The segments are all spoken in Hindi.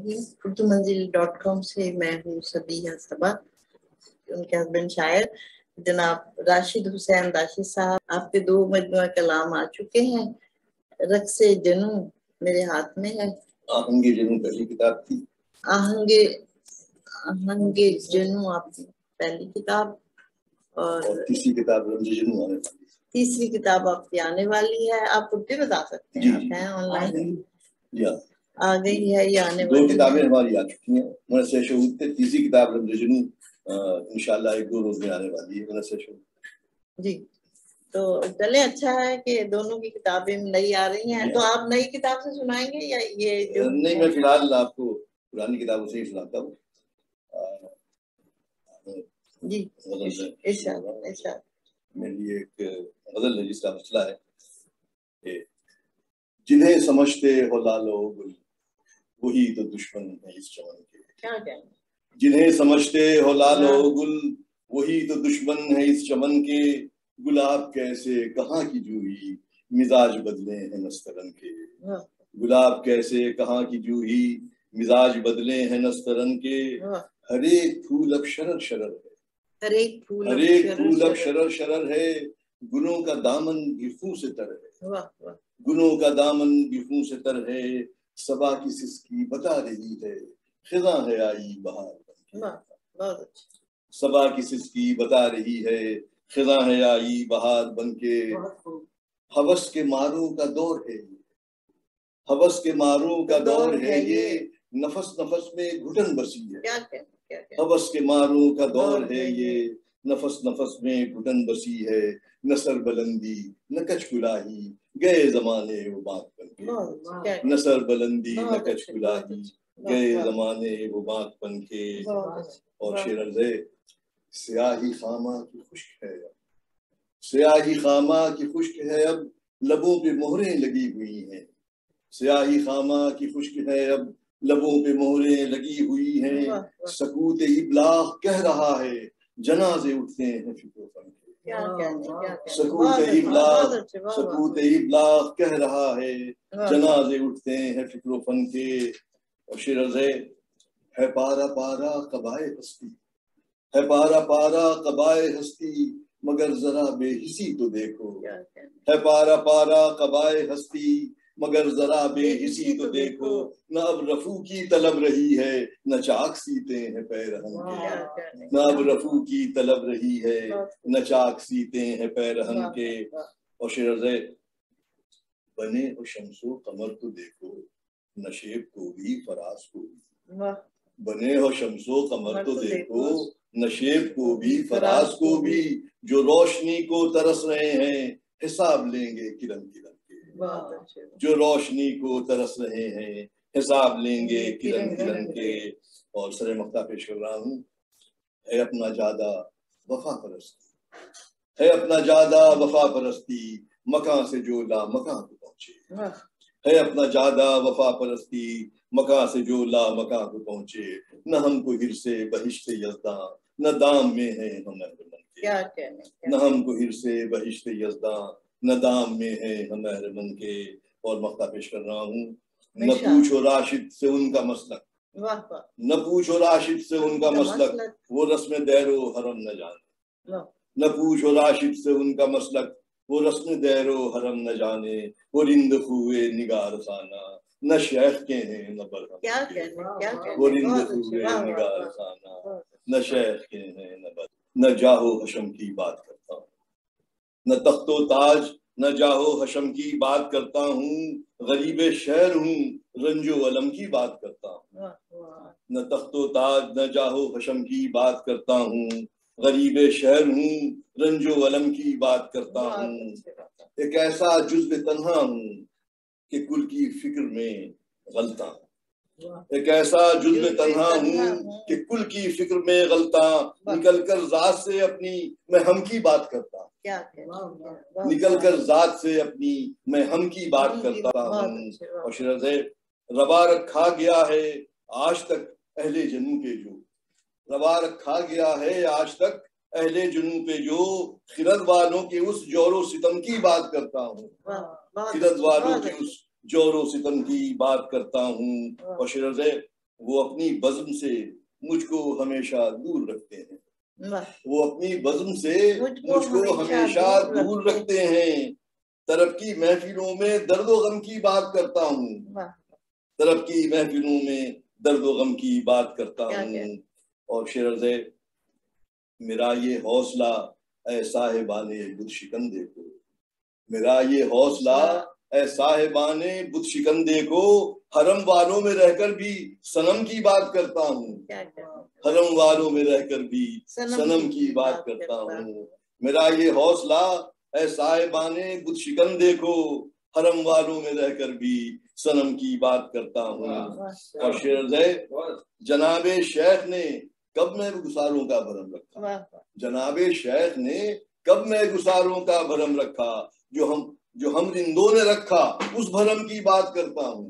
रहीम। उर्दू मंजिल.com से मैं हूँ सबीहा सबा। उनके हस्बैंड शायर जनाब राशिद हुसैन राशिद साहब, आपके 2 मजमुआ कलाम आ चुके हैं। रक्से जनू मेरे हाथ में है। आहंगे जनू पहली किताब थी। आहंगे जनू आपकी पहली किताब, और तीसरी किताब रमज़े जनू आने वाली है। तीसरी किताब आपकी आने वाली है। आप उर्दू बता सकते हैं? आप हैं ऑनलाइन? आ गई है या आने वाली? 2 किताबें हमारी आ चुकी हैं। मुनस्सिर शहूद पे तीसरी किताब रमज़े जनू इंशाल्लाह 1-2 रोज में आने वाली है मुनस्सिर शहूद जी। तो चले, अच्छा है कि दोनों की किताबें नई आ रही हैं। तो आप नई किताब से सुनाएंगे या ये जो? नहीं, मैं फिलहाल आपको पुरानी किताबों से ही सुनाता हूँ। जी इरशाद। मेरी एक गजल है जिसका मसला है कि जिन्हें समझते हो लालो गुल वही तो दुश्मन है इस चमन के। क्या? जिन्हें समझते हो लालो गुल वही तो दुश्मन है इस चमन के। गुलाब कैसे कहाँ की जूही मिजाज बदले हैं नस्तरन के। गुलाब कैसे कहाँ की जूही मिजाज बदले हैं नस्तरन के। हर एक फूल अब शरर शरर है। हर एक फूल अब शरर शरर है। गुनों का दामन गिरफू से तर है। गुनों का दामन गिरफू से तर है। सबा की सिसकी बता रही है खिज़ां है आई बहार। सबा की सिसकी बता रही है खिज़ां है आई बहार बनके। हवस के मारों का दौर है ये, हवस के मारों का दौर है ये। नफस नफस में घुटन बसी है। हवस के मारों का दौर है ये। नफस नफस में घुटन बसी है। नसर बुलंदी न कच कुलाही गए जमाने वो बात बनके। नसर बुलंदी न कच कुलाही गए जमाने वो बात बनके। और शेर अर्ज़े स्याही खामा की खुश्क है, स्याही खामा की खुश्क है अब लबों पे मोहरें लगी हुई हैं। स्याही खामा की खुश्क है अब लबों पे मोहरें लगी हुई हैं। सकूत इब्लाग कह रहा है जनाजे उठते हैं फिक्र फन के। सकूत इब्लाग कह रहा है जनाजे उठते हैं फिक्र फन के। और शेर अर्ज़े है पारा पारा कबाए हस्ती, है पारा पारा कबाए हस्ती मगर जरा बेहिसी तो देखो। है पारा पारा कबाए हस्ती मगर जरा बेहिसी तो देखो। न अब रफू की तलब रही है न चाक सीते हैं पैरहन के। न अब रफू की तलब रही है न चाक सीते हैं पैरहन के। और शेर अर्ज़े बने हो शम्सो कमर तो देखो नशेब को भी फराज को भी। बने हो शम्सो कमर तो देखो नशेब को भी फराज को भी। जो रोशनी को तरस रहे हैं हिसाब लेंगे किरण किरण के। जो रोशनी को तरस रहे हैं हिसाब लेंगे किरण किरण के। और सरे मक्ता पेश कर रहा हूँ। है अपना जादा वफा परस्ती, है अपना जादा वफा परस्ती मकां से जो ला मकां को पहुंचे। है अपना जादा वफा परस्ती मकां से जो ला मकां को पहुंचे। न हमको हिरसे बहिश्ते यज़दा न दाम में है हम अहरमन के। न हमको हिरसे बहिश्ते यज़दा न दाम में है हम अहरमन के। और मक्ता पेश कर रहा हूँ। न पूछो राशिद से उनका मसलक, न पूछो राशिद से उनका मसलक वो रस्म दैरो हरम न जाने। न पूछो राशिद से उनका मसलक वो रस्म दैरो हरम न जाने। वो रिंद हुए निगार खाना न शेख के हैं न बरहम। वो रिंद हुए निगार खाना न शेख के हैं न बरहम। न जाहो हशम की बात करता हूँ न तख्तो ताज न जाहो हशम की बात करता हूँ। गरीबे शहर हूँ रंजो अलम की बात करता हूँ। न तख्तो ताज न जाहो हशम की बात करता हूँ। गरीबे शहर हूँ रंजो अलम की बात करता हूँ। एक ऐसा जुज़्व तन्हा हूँ कि कुल की फिक्र में गलता। एक ऐसा जुज़्व तन्हा हूँ कि कुल की फिक्र में गलता। निकल कर जात से अपनी मैं हम की बात करता। निकल कर जात से अपनी मैं हम की बात करता हूँ। और शेर अर्ज़े रवा रखा गया है आज तक अहले जनू पे जो। रवा रखा गया है आज तक अहले जुनू पे जो। खिरद वालों के उस जोरो सितम की बात करता हूँ। खिरद वालों के उस जोरो सितम की बात करता हूँ। और शेर अर्ज़े वो अपनी बज़्म से मुझको हमेशा दूर रखते हैं, वो अपनी बज़्म से मुझको हमेशा दूर रखते हैं। तरफ की महफिलों में दर्दो गम की बात करता हूँ, तरफ की महफिलों में दर्दो गम की बात करता हूँ। और शेर है, मेरा ये हौसला ऐ साहिबाने बुत शिकंदे को, मेरा ये हौसला ऐ साहिबाने बुत शिकंदे को, हरम वालों में रहकर भी सनम की बात करता हूँ, हरम वालों में रहकर भी सनम की बात करता हूँ। मेरा ये हौसला ऐ साहिबाने बुत शिकंदे को, हरम वालों में रहकर भी सनम की बात करता हूँ। और शेर है, जनाबे शेख ने कब मैं गुसारों का भरम रखा, जनाबे शेख ने कब मैं गुसारों का भरम रखा, जो हम रिंदों ने रखा उस भरम की बात करता हूँ।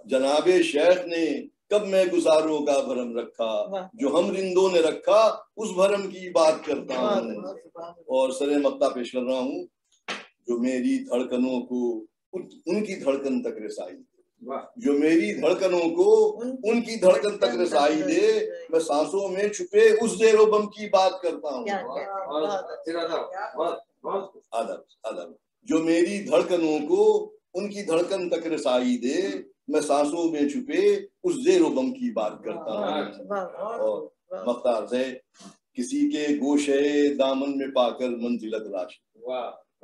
जनाबे शेख ने कब मैं गुसारों का भरम रखा, जो हम रिंदों ने रखा उस भरम की बात करता हूँ। और सरे मक्ता पेश कर रहा हूँ, जो मेरी धड़कनों को उनकी धड़कन तक रसाई, जो मेरी धड़कनों को उनकी धड़कन तक रसाई दे, मैं सांसों में छुपे उस ज़ेरो बम की बात करता हूँ। आदब आदब, जो मेरी धड़कनों को उनकी धड़कन तक रसाई दे, मैं सांसों में छुपे उस ज़ेरो बम की बात करता हूँ। और मख्तार से, किसी के गोशे दामन में पाकर मंजिलत राशिद,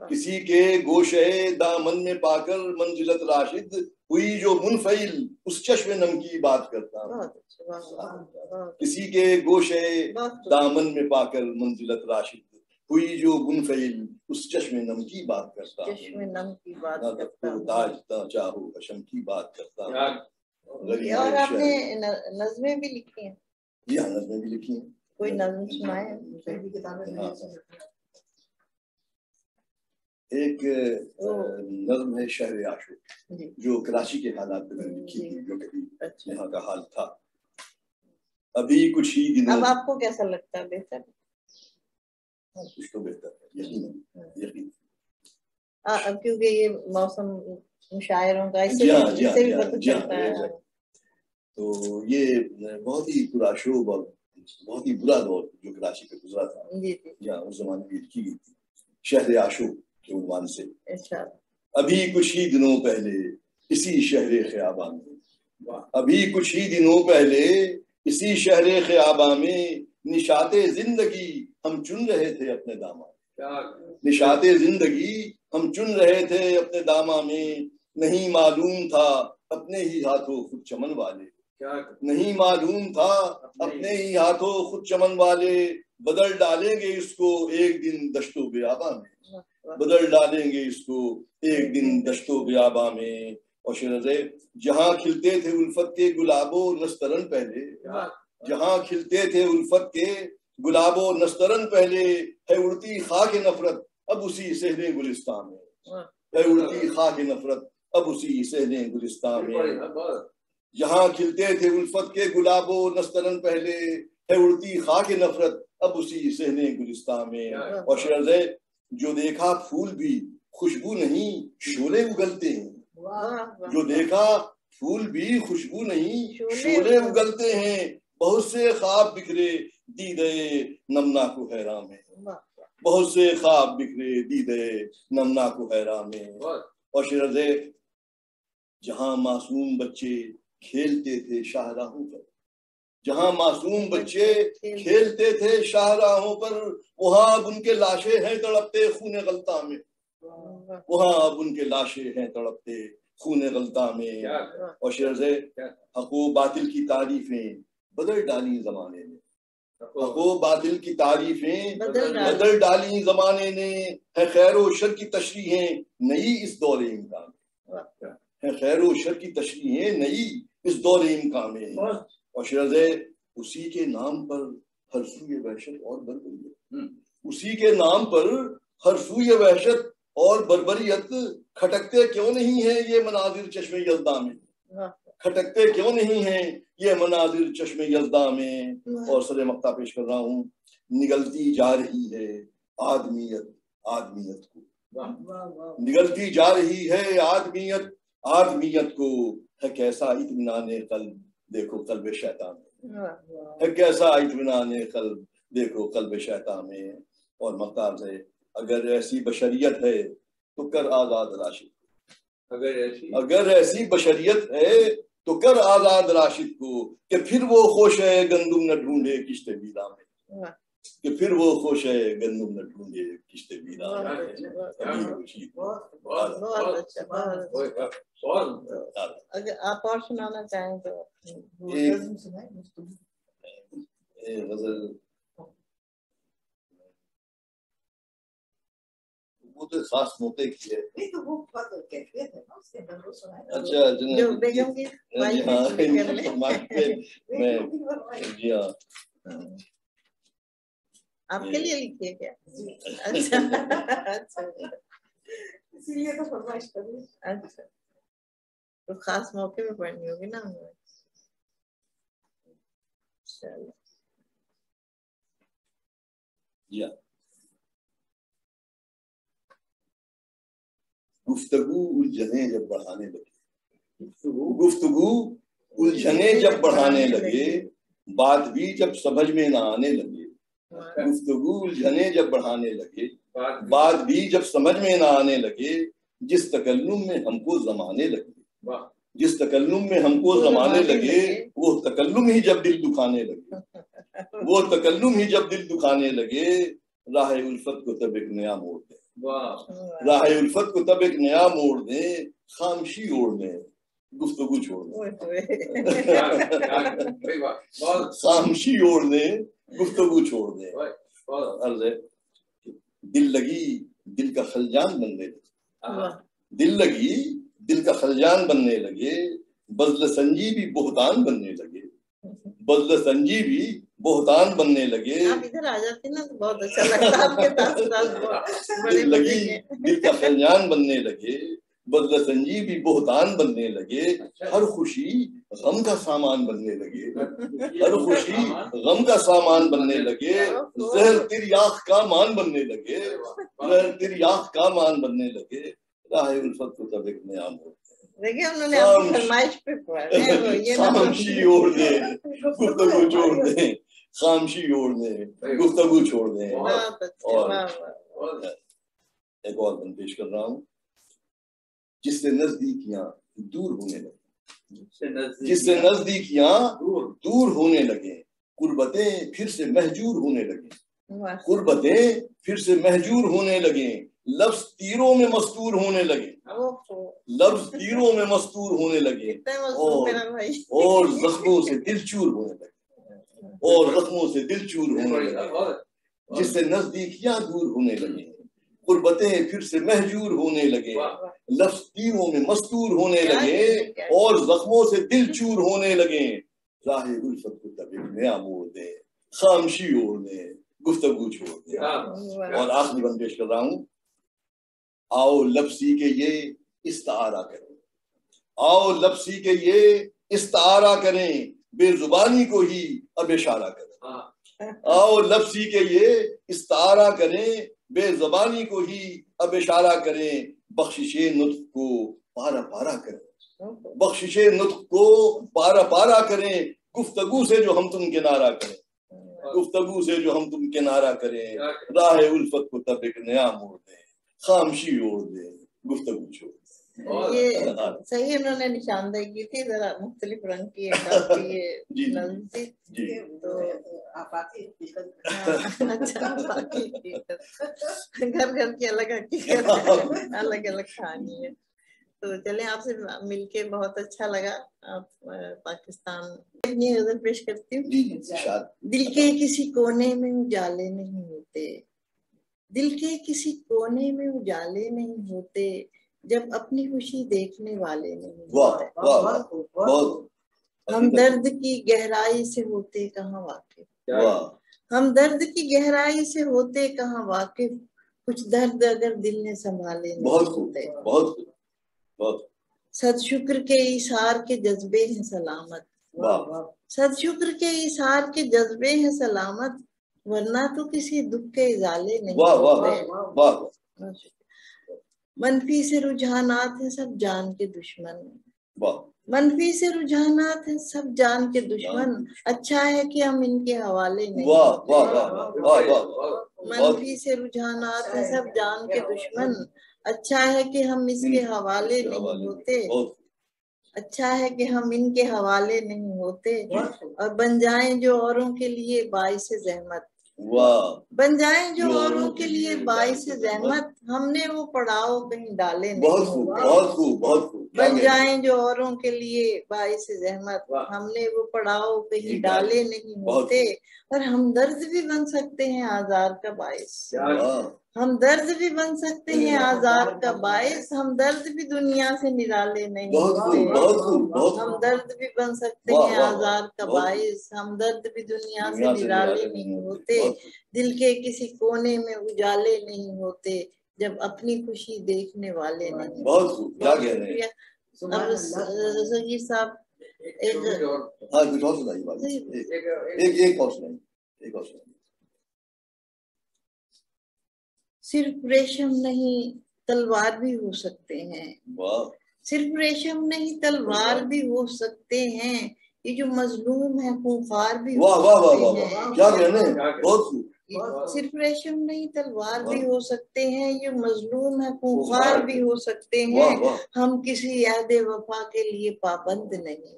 किसी के गोशे दामन में पाकर मंजिलत राशिद, हुई जो मुनफइल उस चश्मे नम की बात करता हूँ। किसी के गोशे दामन में पाकर मंजिलत राशिद, हुई जो मुनफइल उस चश्मे नम की बात करता हूँ। चश्मे नम की बात करता हूँ, ताज चाहो हशम की बात करता हूँ। और आपने नज़में भी लिखी हैं? जी हाँ, नज़में भी लिखी हैं। कोई नज़म सुनाए? एक नज़्म है शहर आशूक, जो कराची के हालात में मैंने लिखी थी, जो कभी यहाँ का हाल था। अभी कुछ ही दिनों, अब आपको कैसा लगता है? बेहतर? कुछ तो बेहतर है, यकीन। अब क्योंकि ये मौसम मुशायरों का, इससे भी पता चलता है। तो ये बहुत ही पुराशोभ और बहुत ही बुरा दौर जो कराची पे गुजरा था, जहाँ उस जमाने में लिखी गई थी, शहर आशूक के उन्वान से। अभी कुछ ही दिनों पहले इसी शहर ख्याबा में, अभी कुछ ही दिनों पहले इसी शहर ख्याबा में, निशाते जिंदगी हम चुन रहे थे अपने दामा, निशाते जिंदगी हम चुन रहे थे अपने दामा में। नहीं मालूम था अपने ही हाथों खुद चमन वाले, नहीं मालूम था अपने ही हाथों खुद चमन वाले, बदल डालेंगे इसको एक दिन दश्तो बियाबा में, बदल डालेंगे इसको एक दिन दश्तो बियाबा में। और शरज़े, जहाँ खिलते थे उल्फत के गुलाबो नस्तरन पहले, जहाँ खिलते थे उल्फत के गुलाबो नस्तरन पहले, है उड़ती खाक नफरत अब उसी सहने गुलिस्तान में, है उड़ती खाक नफरत अब उसी सहने गुलिस्तान में। जहाँ खिलते थे उल्फत के गुलाबो नस्तरन पहले, है उड़ती खाक नफरत अब उसी सहने गुलिस्तान में। और शरज़े, जो देखा फूल भी खुशबू नहीं शोले उगलते हैं, जो देखा फूल भी खुशबू नहीं शोले उगलते हैं, बहुत से ख्वाब बिखरे दीदे नमना को हैरा में, बहुत से ख्वाब बिखरे दीदे नमना को हैरा में। और शरज़े, जहाँ मासूम बच्चे खेलते थे शाहराहों पर, जहाँ मासूम बच्चे खेलते थे शाहराहों पर, वहाँ अब उनके लाशें हैं तड़पते खूने गलता में, वहाँ अब उनके लाशें हैं तड़पते खूने गलता में। और शरज़े, हक़ो बातिल की तारीफें बदल डाली जमाने ने, हक़ो बातिल की तारीफें बदल डाली जमाने ने, है खैर व शर की तशरीहें नई इस दौरे इम्कान में, है खैर व शर की तशरीहें नई इस दौरे इम्कान में। और शरज़े, उसी के नाम पर हर सूय वहशत और बर्बरियत, उसी के नाम पर हर सूय वहशत और बर्बरियत, खटकते क्यों नहीं है ये मनाजिर चश्मे यज़दा में, खटकते क्यों नहीं है ये मनाजिर चश्मे यज़दा में। और सरे मक्ता पेश कर रहा हूँ, निगलती जा रही है आदमियत आदमियत को, निगलती जा रही है आदमियत आदमियत को, है कैसा इत्मीनाने कल्ब देखो कल्ब शैतान में, है कैसा इत्मीनान कल्ब देखो कल्ब शैतान में। और मक्तार से अगर ऐसी बशरियत है तो कर आजाद राशिद, अगर ऐसी बशरियत है तो कर आजाद राशिद को, कि फिर वो खुश है गंदुम न ढूंढे किश्ते बीरा में, कि फिर वो खुश है गंदुम न ढूंढे किश्ते बीरा में। अगर आप और सुनाना चाहें तो गजल, वो तो खास मौके की है। नहीं तो वो बहुत कैफियत है ना, उसके अंदर वो सुनाया। अच्छा जो बेगम की जी हाँ, मैं जी हाँ, आपके लिए लिखी है क्या? अच्छा अच्छा, इसीलिए तो फरमाइश कर रही। अच्छा, तो खास मौके में पढ़नी होगी ना हमें। चलो जी हाँ। गुफ्तगू उलझने जब बढ़ाने लगे, गुफ्तगू उलझने जब बढ़ाने लगे, बात भी जब समझ में ना आने लगे, गुफ्तगू उलझने जब बढ़ाने लगे, बात भी जब समझ में ना आने लगे, जिस तकल्लुम में हमको जमाने लगे, जिस तकल्लुम में हमको जमाने लगे, वो तकल्लुम ही जब दिल दुखाने लगे, वो तकल्लुम ही जब दिल दुखाने लगे, राह उल्फत को तब एक नया मोड़ दे, राह उल्फत को तब एक नया मोड़ दे, खामशी ओढ़ दे गुफ्तगू छोड़ दे, खामशी ओढ़ दे गुफ्तगू छोड़ दे। अर्ज़ है दिल लगी दिल का खलजान बनने लगे, दिल लगी दिल का खलजान बनने लगे, बज़्ल संजीवी बोहतान बनने लगे, बज़्ल संजीवी बोहतान बनने लगे। आप इधर आ जाते ना तो बहुत अच्छा लगता आपके साथ। दिल लगी दिल का खलजान बनने लगे, बज़्ल संजीवी बोहतान बनने लगे, हर खुशी गम का सामान बनने लगे, हर खुशी गम का सामान बनने लगे, जहर तिरयाख का मान बनने लगे, जहर तिरयाख का मान बनने लगे, राह उल्फत को तब एक नया मोड़ देखिए उन्होंने आपकी फरमाइश पे खामशी ओढ़ दे गुफ्तगू छोड़ दे, खामशी ओढ़ दे गुफ्तगू छोड़ दे। और एक और बंद पेश कर रहा हूँ, जिससे नजदीकियां दूर होने लगे, जिससे नजदीकियां दूर होने लगे, कुर्बतें फिर से महजूर होने लगे, कुर्बतें फिर से महजूर होने लगे, लफ्ज तीरों में मस्तूर होने लगे, लफ्ज तीरों में मस्तूर होने लगे, और जख्मों से दिल चूर होने लगे, और जख्मों से दिल चूर होने लगे, जिससे नजदीकियां दूर होने लगे, कुर्बतें फिर से महजूर होने लगे, लफ्ज तीरों में मस्तूर होने लगे, और जख्मों से दिल चूर होने लगे, राह उल्फत को तब एक नया मोड़ दे, खामशी ओढ़ दे गुफ्तगू छोड़ दे। और आखिरी बंद पेश कर रहा हूँ, आओ लफ्सी के ये इस्तारा करें, आओ लफ्सी के ये इस्तारा करें, बेजुबानी को ही अब इशारा करें, आओ लफ्सी के ये इस्तारा करें, बेजुबानी को ही अब इशारा करें, बख्शिशे नुत्फ को पारा पारा करें, बख्शिशे नुत्फ को पारा पारा करें, गुफ्तगू से जो हम तुम किनारा करें, गुफ्तगू से जो हम तुम किनारा करें, राह उल्फत को तब एक नया मोड़ दे, खामशी ओढ़ दे गुफ्तगू छोड़ दे। ये सही उन्होंने निशानदेही की थी, जरा मुख्तलिफ रंग की ये नज़्म थी, तो अच्छा घर घर की अलग हकीकत, अलग अलग कहानी है। तो चले आपसे मिलके बहुत अच्छा लगा। आप पाकिस्तान ये गजल पेश करती हूँ। दिल के किसी कोने में उजाले नहीं होते, दिल के किसी कोने में उजाले नहीं होते, जब अपनी खुशी देखने वाले नहीं होते। हम दर्द की गहराई से होते कहाँ वाकिफ, हम दर्द की गहराई से होते कहाँ वाकिफ, कुछ दर्द अगर दिल ने संभाले नहीं होते। बहुत सदशुक्र के इशार के जज्बे हैं सलामत, सदशुक्र के इशार के जज्बे हैं सलामत, वरना तो किसी दुख के इजाले नहीं होते। मनफी से रुझानात हैं सब जान के दुश्मन, मनफी से रुझानात है सब जान के दुश्मन, अच्छा है कि हम इनके हवाले नहीं। वाह वाह वाह वाह वाह। मनफी से रुझानात है सब जान के दुश्मन, अच्छा है कि हम इसके हवाले नहीं होते। अच्छा है कि हम इनके हवाले नहीं होते और बन जाएं जो औरों के लिए बाइस ज़हमत। वाह। बन जाएं जो औरों के लिए बाइस ज़हमत, हमने वो पड़ाव कहीं डाले नहीं। बहुत खूब बहुत खूब बहुत खूब। बन जाएं जो औरों के लिए बाइस ज़हमत, हमने वो पड़ाव कहीं डाले नहीं होते और हम दर्द भी बन सकते हैं आज़ार का बाइस। हम दर्द भी बन सकते हैं आज़ार का बाइस, हम दर्द भी दुनिया से निराले नहीं होते। हम दर्द भी बन सकते हैं आज़ार का बाइस, हम दर्द भी दुनिया से निराले नहीं होते। दिल के किसी कोने में उजाले नहीं होते जब अपनी खुशी देखने वाले नहीं। बहुत खूब, क्या कह रहे हैं। अब सगीर साहब एक कुछ और सुनाइए। एक और सुनाइए। सिर्फ रेशम नहीं तलवार भी हो सकते हैं। वाह। सिर्फ रेशम नहीं तलवार भी हो सकते हैं, ये जो मजलूम है खूंखार भी हो सकते हैं। क्या कहने हैं। बहुत सिर्फ रेशम नहीं तलवार भी हो सकते हैं, ये मजलूम है खूंखार भी हो सकते हैं। हम किसी अहदे वफा के लिए पाबंद नहीं।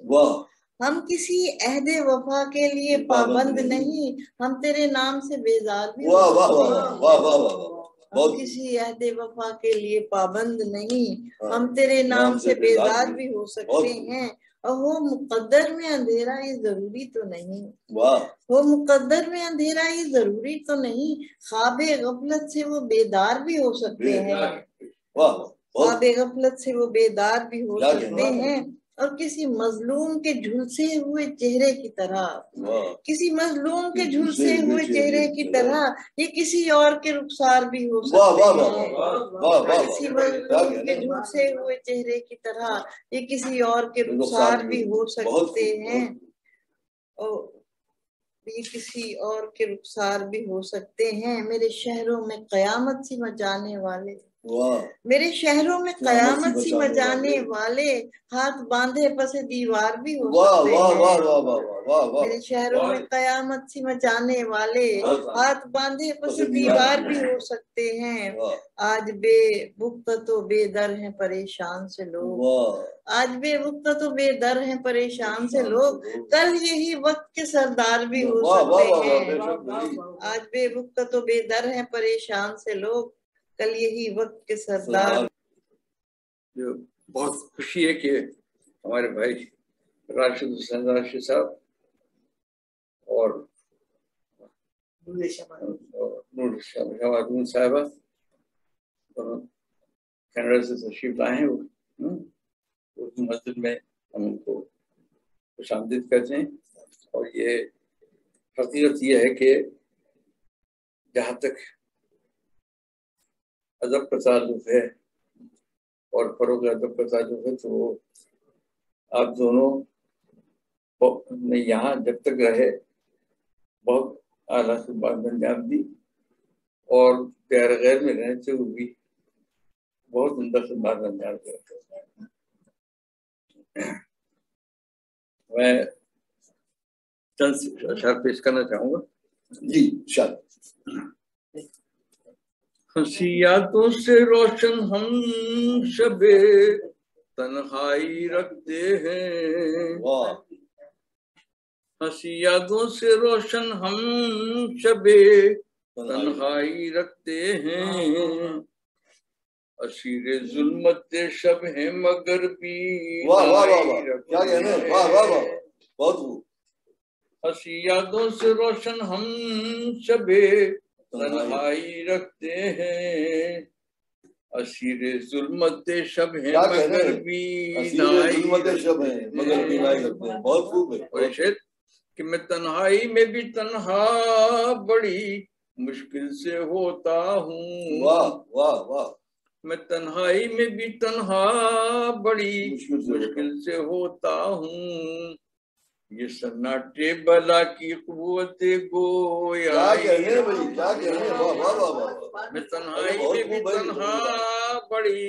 हम किसी अहदे वफा के लिए पाबंद नहीं, हम तेरे नाम से बेजार भी हो सकते हैं। हम किसी अहदे वफा के लिए पाबंद नहीं, हम तेरे नाम से बेजार भी हो सकते हैं। और वो मुकद्दर में अंधेरा ये जरूरी तो नहीं। वो मुकद्दर में अंधेरा ये जरूरी तो नहीं, ख्वाबे गफलत से वो बेदार भी हो सकते हैं। ख्वाबे गफलत से वो बेदार भी हो सकते हैं और किसी मजलूम के झुलसे हुए चेहरे की तरह, किसी मजलूम के झुलसे हुए चेहरे की तरह ये किसी और के रुखसार भी हो सकते हैं। किसी मजलूम के झुलसे हुए चेहरे की तरह ये किसी और के रुखसार भी हो सकते हैं। और ये किसी और के रुखसार भी हो सकते हैं। मेरे शहरों में कयामत सी मचाने वाले, मेरे शहरों में कयामत सी मचाने वाले हाथ बांधे पसे दीवार भी हो सकते हैं। मेरे शहरों में कयामत सी मचाने वाले हाथ बांधे पसे दीवार भी हो सकते हैं। आज बेवक्त तो बेदर हैं परेशान से लोग, आज बेवक्त तो बेदर हैं परेशान से लोग, कल यही वक्त के सरदार भी हो सकते हैं। आज बेवक्त तो बेदर हैं परेशान से लोग, कल यही वक्त के सरदार। जो बहुत खुशी है कि हमारे भाई राशिद हुसैन राशि साहब और नूर साहिबा कनाडा से तशरीफ लाए हैं। उस मस्जिद में हम उनको खुशामदीद करते हैं। और ये हकीकत ये है कि जहाँ तक अदब का ताल्लुक है और फरोग अदब का ताल्लुक है, तो आप दोनों ने यहाँ जब तक रहे बहुत आला खिदमत अंजाम दी और प्यार गैर में रहते हुए भी बहुत उम्दा खिदमत अंजाम करते हैं। मैं चंद अशार पेश करना चाहूँगा। जी शायद। हंसी यादों से रोशन हम शबे तन्हाई रखते हैं। हंसी यादों से रोशन हम शबे तन्हाई रखते हैं। असीरे जुल्मत शब है मगर भी हंसी यादों से रोशन हम शबे तन्हाई रखते हैं। असीरे जुल्मत शब है मगर भी बहुत खूब है कि मैं तन्हाई में भी तन्हा बड़ी मुश्किल से होता हूँ। वाह वाह वाह। मैं तन्हाई में भी तन्हा बड़ी मुश्किल से होता हूँ। ये सन्नाटे बला की कुव्वत गोया। मैं तन्हाई में भी तन्हा बड़ी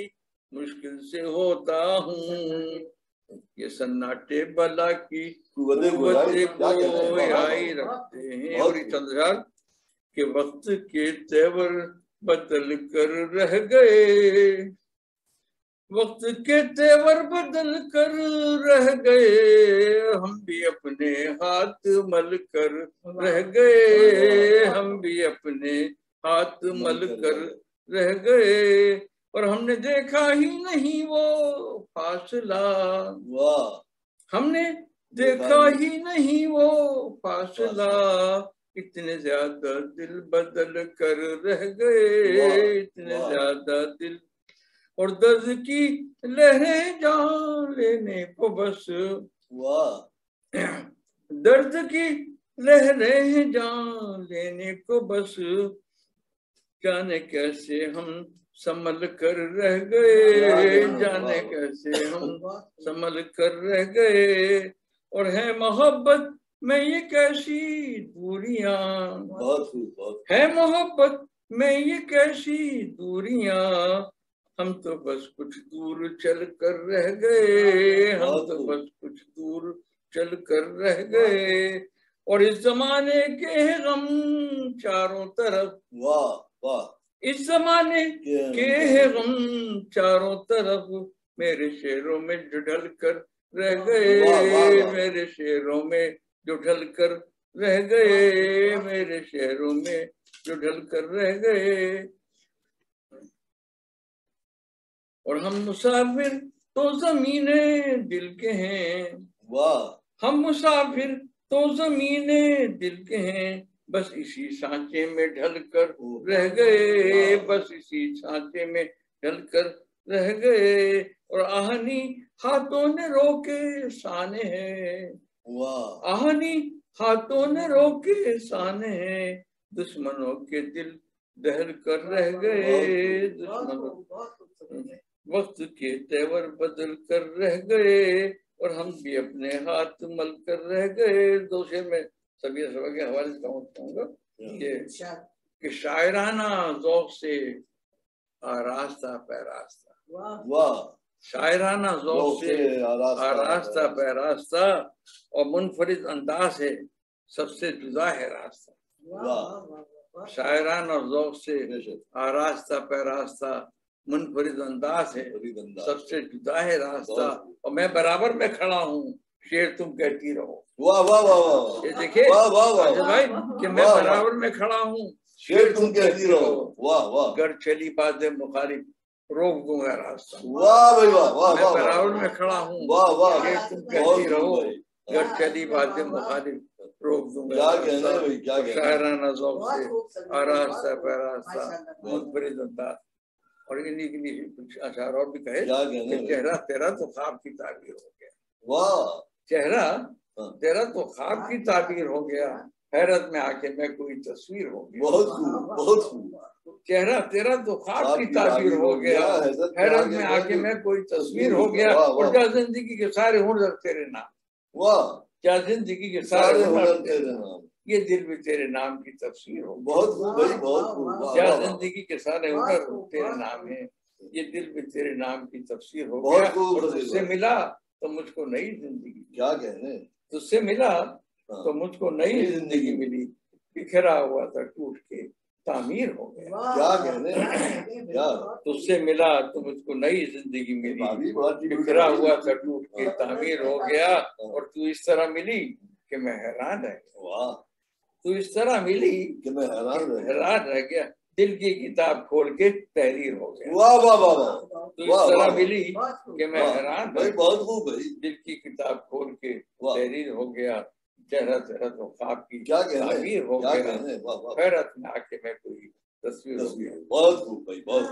मुश्किल से होता हूँ। ये सन्नाटे बला की कुव्वते कुव्वते गोयाई गोयाई रखते हैं। और ये चंद्रहार के वक्त के तेवर बदल कर रह गए, वक्त के तेवर बदल कर रह गए, हम भी अपने हाथ मल कर रह गए, हम भी अपने हाथ मल कर रह गए, और हमने देखा ही नहीं वो फासला, हमने देखा ही नहीं वो फासला, इतने ज्यादा दिल बदल कर रह गए, इतने ज्यादा दिल, और दर्द की लहरें जान लेने को बस, दर्द की लहरें जान लेने को बस, जाने कैसे हम संभल कर रह गए, जाने कैसे हम संभल कर रह गए, और है मोहब्बत में ये कैसी दूरियां, है मोहब्बत में ये कैसी दूरियां, हम तो बस कुछ दूर चल कर रह गए, हम तो बस कुछ दूर चल कर रह गए, और इस जमाने के गम चारों तरफ, इस जमाने के गम चारों तरफ, मेरे शेरों में जो ढल कर रह गए, मेरे शेरों में जो ढल कर रह गए, मेरे शेरों में जो ढल कर रह गए, और हम मुसाफिर तो ज़मीने दिल के हैं, हम मुसाफिर तो ज़मीने दिल के हैं, बस इसी सांचे में ढल कर रह गए, बस इसी सांचे में ढल कर रह गए, और आहनी हाथों ने रोके साने हैं, आहनी हाथों ने रोके साने हैं, दुश्मनों के दिल दहल कर रह गए, दुश्मनों वक्त के तेवर बदल कर रह गए, और हम भी अपने हाथ मल कर रह गए। दो शेर में सभी के हवाले से कहूँगा कि शायराना ज़ौक़ से आरास्ता पैरास्ता, शायराना ज़ौक़ से आरास्ता पैरास्ता, और मुनफरिद अंदाज है सबसे जुदा है रास्ता, शायराना ज़ौक़ से आरास्ता पैरास्ता, मुनफरिद अंदाज है सबसे जुदा है रास्ता, और मैं बराबर में खड़ा हूँ शेर तुम कहती रहो। वाह वाह वाह वाह, ये देखिए भाई कि मैं बराबर में खड़ा हूँ शेर तुम कहती रहो, वाह वाह, गर चली बातें मुखालिफ रोक दूंगा रास्ता, वाह भाई वाह वाह, मैं बराबर में खड़ा हूँ, वाह वाह, शेर तुम कहती रहो, गर चली बातें मुखालिफ रोक दूंगा रास्ता, शायराना ज़ौक़ से आरास्ता पैरास्ता, मुनफरिद अंदाज। और इन्हीं के लिए कुछ अशार और भी कहे कि चेहरा तेरा तो ख्वाब की ताबीर हो गया, वाह, चेहरा तेरा तो ख्वाब की ताबीर हो गया, हैरत में आके मैं कोई तस्वीर हो गया, बहुत खूब, बहुत खूब, चेहरा तेरा तो ख्वाब की ताबीर हो गया, हैरत में आके मैं कोई तस्वीर हो गया, और क्या जिंदगी के सारे हुनर तेरे नाम, वाह, क्या जिंदगी के सारे हुनर तेरे नाम, ये दिल भी तेरे नाम की तफसीर हो, बहुत खूब भाई, बहुत खूब, क्या जिंदगी के सारे हुनर तेरे नाम है, ये दिल भी तेरे नाम की तफसीर हो गया, और तुझसे मिला तो मुझको नई जिंदगी, क्या कहने, तुझसे मिला तो मुझको नई जिंदगी मिली, बिखरा हुआ था टूट के तामीर हो गया, क्या कहने, क्या, तुझसे मिला तो मुझको नई जिंदगी मिली, बिखरा हुआ था टूट के तामीर हो गया, और तू इस तरह मिली कि मैं हैरान रह गया, वाह, तू इस तरह मिली कि मैं हैरान रह गया, दिल की किताब खोल के तहरीर हो गया, वाह वाह वाह वाह, तू इस तरह मिली कि मैं हैरान रह गया, बहुत खूब भाई, दिल की किताब खोल के तहरीर हो गया, चेहरा तेरा तो ख्वाब की ताबीर हो गया, हैरत में आके मैं कोई तस्वीर हो गया, बहुत खूब भाई, बहुत।